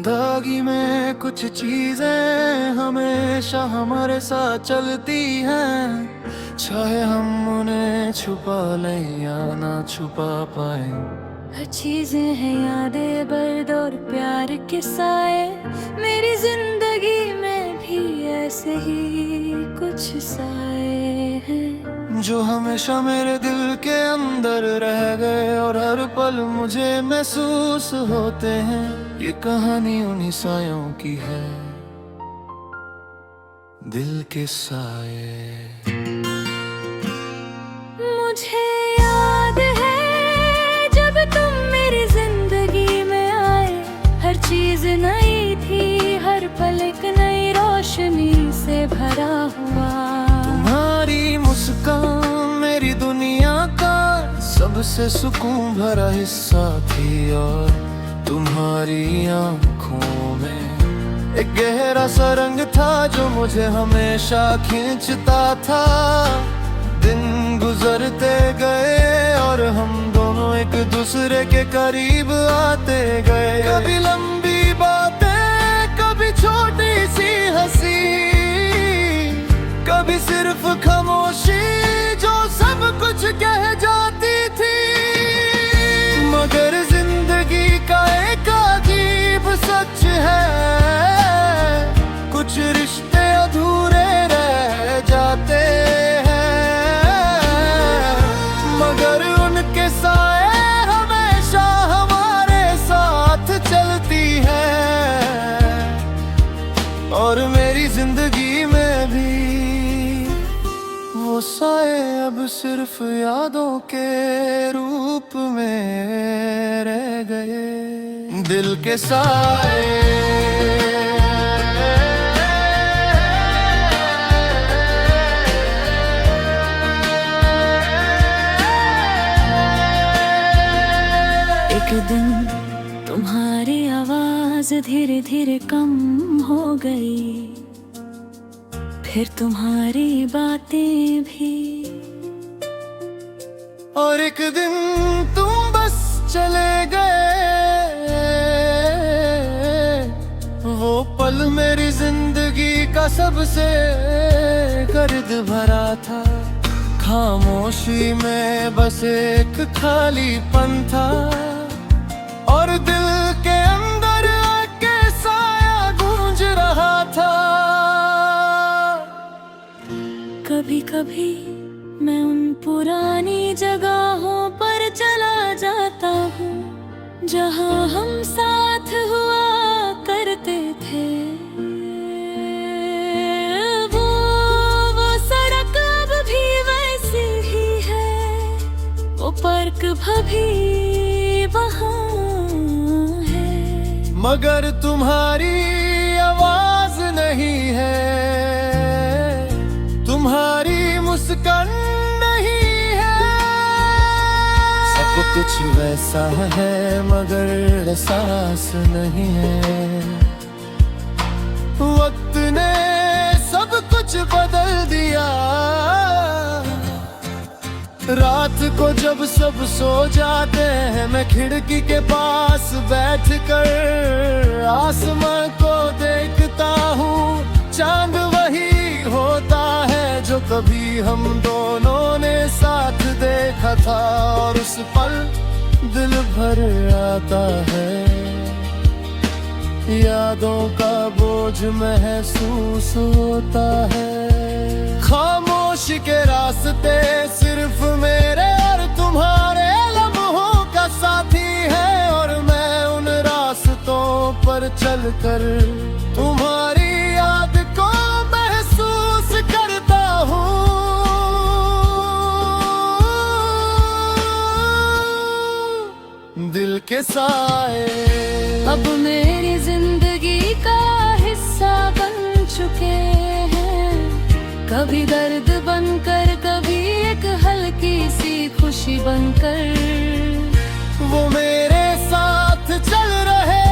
जिंदगी में कुछ चीजें हमेशा हमारे साथ चलती हैं, चाहे हम उन्हें छुपा लें या ना छुपा पाए। हर चीजें हैं यादें, दर्द और प्यार के साए। मेरी जिंदगी में भी ऐसे ही कुछ साए हैं जो हमेशा मेरे दिल के अंदर रह गए और हर पल मुझे महसूस होते हैं। ये कहानी उन्हीं सायों की है, दिल के साए। मुझे याद है जब तुम मेरी जिंदगी में आए। हर चीज नई थी, हर पल एक नई रोशनी से भरा हुआ। तुम्हारी मुस्कान मेरी दुनिया का सबसे सुकून भरा हिस्सा थी, और तुम्हारी आंखों में एक गहरा सा रंग था जो मुझे हमेशा खींचता था। दिन गुजरते गए और हम दोनों एक दूसरे के करीब आते गए। कभी लंबी बातें, कभी छोटी सी हंसी, कभी सिर्फ खामोशी जो सब कुछ कह जाती थी। मगर जिंदगी का एक अजीब सच है, कुछ रिश्ते अधूरे रह जाते हैं, मगर उनके साए हमेशा हमारे साथ चलती है। और मेरी जिंदगी में भी वो साए अब सिर्फ यादों के रूप में रह गए, दिल के साए। एक दिन तुम्हारी आवाज धीरे धीरे कम हो गई, फिर तुम्हारी बातें भी। और एक दिन तुम बस चले गए, वो पल मेरी जिंदगी का सबसे गर्द भरा था। खामोशी में बस एक खालीपन था, और दिल के अंदर आके साया गूंज रहा था। कभी कभी मैं उन पुरानी जगहों पर चला जाता हूँ जहाँ हम साथ हुआ करते थे। वो सड़क अब भी वैसी ही है, वो पार्क भी वहाँ है, मगर तुम्हारी आवाज नहीं है, तुम्हारी मुस्कान नहीं है। सब कुछ वैसा है मगर एहसास नहीं है। वक्त ने सब कुछ बदल दिया। रात को जब सब सो जाते हैं, मैं खिड़की के पास बैठकर आसमां को देखता हूँ। चांद वही होता है जो कभी हम दोनों ने साथ देखा था, और उस पल दिल भर आता है। यादों का बोझ महसूस होता है। खामोशी के रास्ते सिर्फ मेरे और तुम्हारे लम्हों का साथी है, और मैं उन रास्तों पर चलकर तुम्हारी याद को महसूस करता हूँ। दिल के साए अब मेरी जिंदगी का हिस्सा बन चुके हैं। कभी दर्द बनकर, कभी एक हल्की सी खुशी बनकर। वो मेरे साथ चल रहे,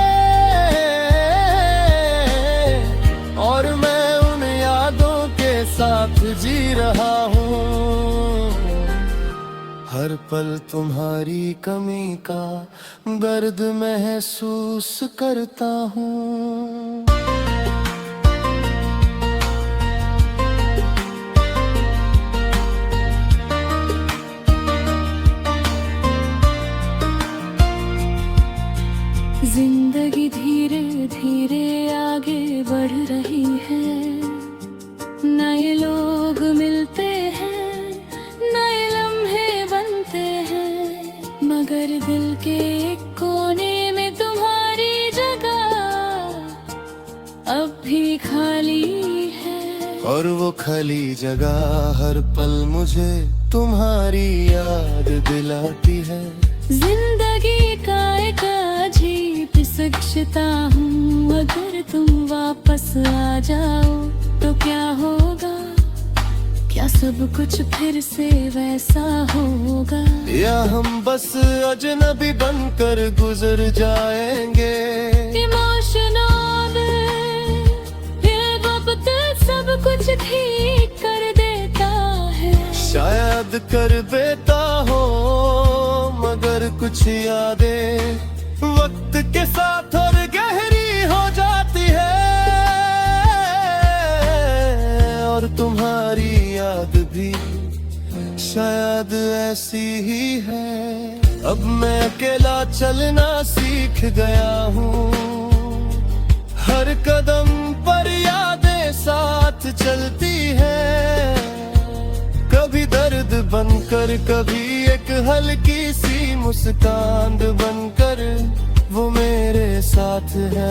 और मैं उन यादों के साथ जी रहा हूँ। हर पल तुम्हारी कमी का दर्द महसूस करता हूँ। जिंदगी धीरे धीरे आगे बढ़ रही है, नए लोग मिलते हैं, नए लम्हे बनते हैं, मगर दिल के एक कोने में तुम्हारी जगह अब भी खाली है। और वो खाली जगह हर पल मुझे तुम्हारी याद दिलाती है। जिंदगी का एक अजीब रिश्ता हूँ, अगर तुम वापस आ जाओ तो क्या होगा? क्या सब कुछ फिर से वैसा होगा, या हम बस अजनबी बनकर गुजर जाएंगे? इमोशनल ये वक्त सब कुछ ठीक कर देता है। शायद कर देता हो, मगर कुछ यादें वक्त के साथ और गहरी हो जाती है। और तुम्हारी याद भी शायद ऐसी ही है। अब मैं अकेला चलना सीख गया हूँ, हर कदम पर यादें साथ चलती है। कभी दर्द बनकर, कभी एक हल्की सी मुस्कान बनकर वो मेरे साथ है।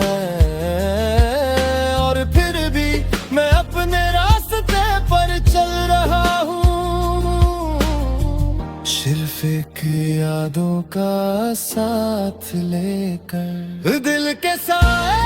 और फिर भी मैं अपने रास्ते पर चल रहा हूँ, सिर्फ एक यादों का साथ लेकर। दिल के साथ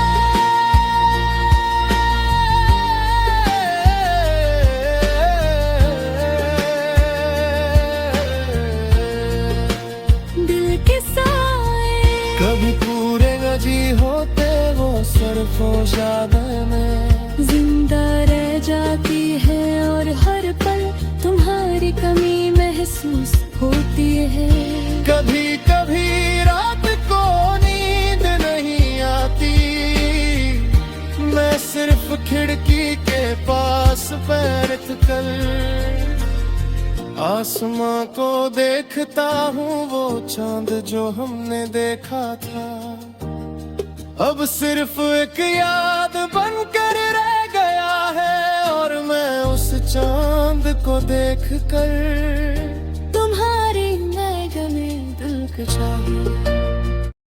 कभी पूरे न जी होते वो सरफोशाद में जिंदा रह जाती है, और हर पल तुम्हारी कमी महसूस होती है। कभी कभी रात को नींद नहीं आती, मैं सिर्फ खिड़की के पास बैठ कर आसमां को देखता हूँ। वो चांद जो हमने देखा था अब सिर्फ एक याद बनकर रह गया है। और मैं उस चांद को देखकर तुम्हारी नगमे दिल को चाहिए।